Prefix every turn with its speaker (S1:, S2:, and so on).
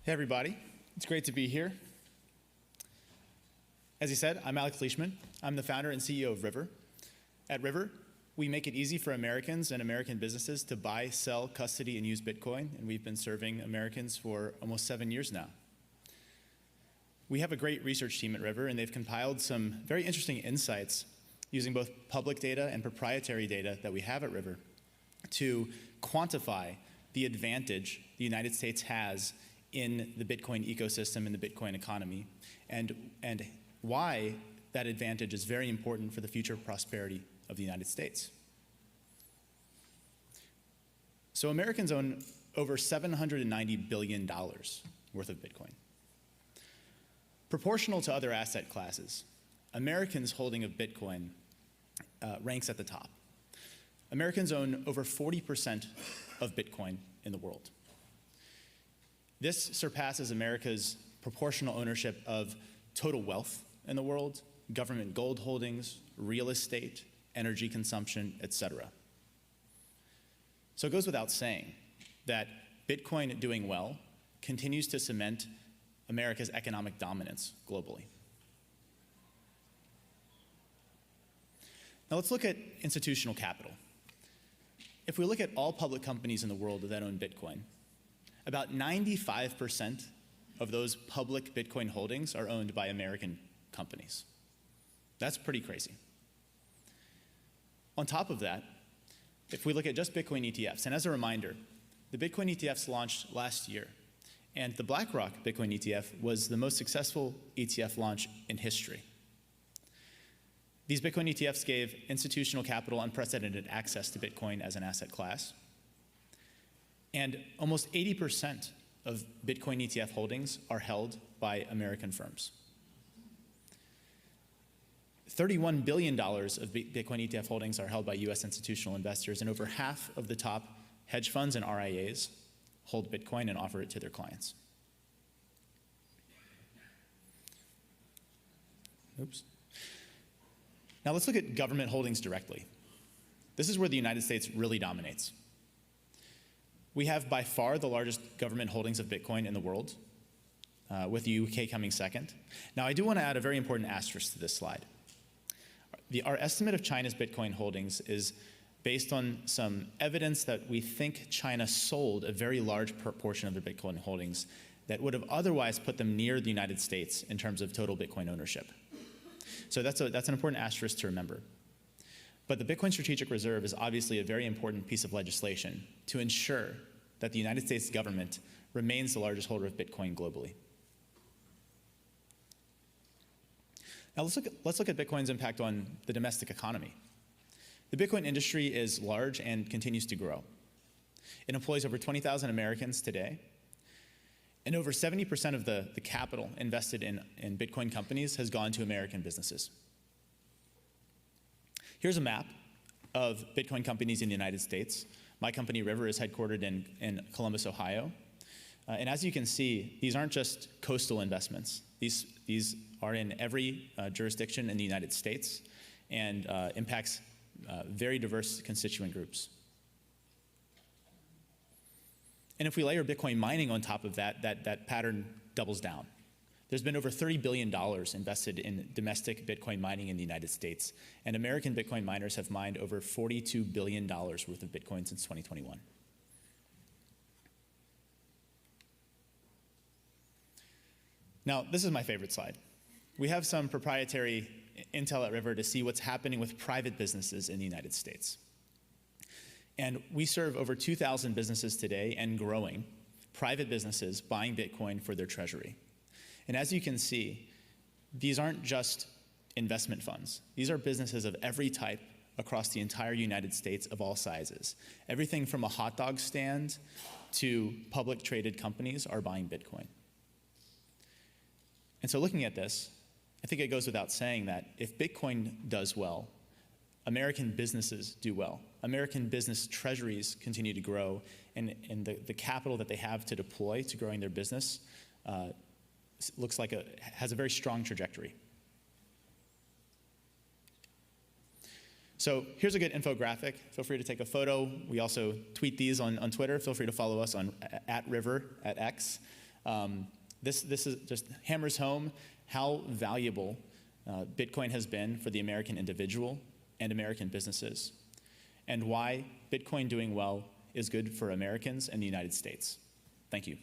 S1: Hey everybody, it's great to be here. As he said, I'm Alex Leishman. I'm the founder and CEO of River. At River, we make it easy for Americans and American businesses to buy, sell, custody, and use Bitcoin, and we've been serving Americans for almost 7 years now. We have a great research team at River, and they've compiled some very interesting insights using both public data and proprietary data that we have at River to quantify the advantage the United States has in the Bitcoin ecosystem and the Bitcoin economy, and why that advantage is very important for the future prosperity of the United States. So Americans own over $790 billion worth of Bitcoin. Proportional to other asset classes, Americans' holding of Bitcoin ranks at the top. Americans own over 40% of Bitcoin in the world. This surpasses America's proportional ownership of total wealth in the world, government gold holdings, real estate, energy consumption, etc. So it goes without saying that Bitcoin doing well continues to cement America's economic dominance globally. Now let's look at institutional capital. If we look at all public companies in the world that own Bitcoin, about 95% of those public Bitcoin holdings are owned by American companies. That's pretty crazy. On top of that, if we look at just Bitcoin ETFs, and as a reminder, the Bitcoin ETFs launched last year, and the BlackRock Bitcoin ETF was the most successful ETF launch in history. These Bitcoin ETFs gave institutional capital unprecedented access to Bitcoin as an asset class. And almost 80% of Bitcoin ETF holdings are held by American firms. $31 billion of Bitcoin ETF holdings are held by US institutional investors, and over half of the top hedge funds and RIAs hold Bitcoin and offer it to their clients. Oops. Now let's look at government holdings directly. This is where the United States really dominates. We have by far the largest government holdings of Bitcoin in the world, with the UK coming second. Now I do want to add a very important asterisk to this slide. Our estimate of China's Bitcoin holdings is based on some evidence that we think China sold a very large proportion of their Bitcoin holdings that would have otherwise put them near the United States in terms of total Bitcoin ownership. So that's an important asterisk to remember. But the Bitcoin Strategic Reserve is obviously a very important piece of legislation to ensure that the United States government remains the largest holder of Bitcoin globally. Now let's look at Bitcoin's impact on the domestic economy. The Bitcoin industry is large and continues to grow. It employs over 20,000 Americans today, and over 70% of the capital invested in Bitcoin companies has gone to American businesses. Here's a map of Bitcoin companies in the United States. My company, River, is headquartered in Columbus, Ohio. And as you can see, these aren't just coastal investments. These are in every jurisdiction in the United States and impacts very diverse constituent groups. And if we layer Bitcoin mining on top of that, that pattern doubles down. There's been over $30 billion invested in domestic Bitcoin mining in the United States, and American Bitcoin miners have mined over $42 billion worth of Bitcoin since 2021. Now, this is my favorite slide. We have some proprietary intel at River to see what's happening with private businesses in the United States. And we serve over 2,000 businesses today and growing, private businesses buying Bitcoin for their treasury. And as you can see, these aren't just investment funds. These are businesses of every type across the entire United States of all sizes. Everything from a hot dog stand to public traded companies are buying Bitcoin. And so looking at this, I think it goes without saying that if Bitcoin does well, American businesses do well. American business treasuries continue to grow, and the capital that they have to deploy to growing their business looks like has a very strong trajectory. So here's a good infographic. Feel free to take a photo. We also tweet these on Twitter. Feel free to follow us on @River at X. This is just hammers home how valuable Bitcoin has been for the American individual and American businesses, and why Bitcoin doing well is good for Americans and the United States. Thank you.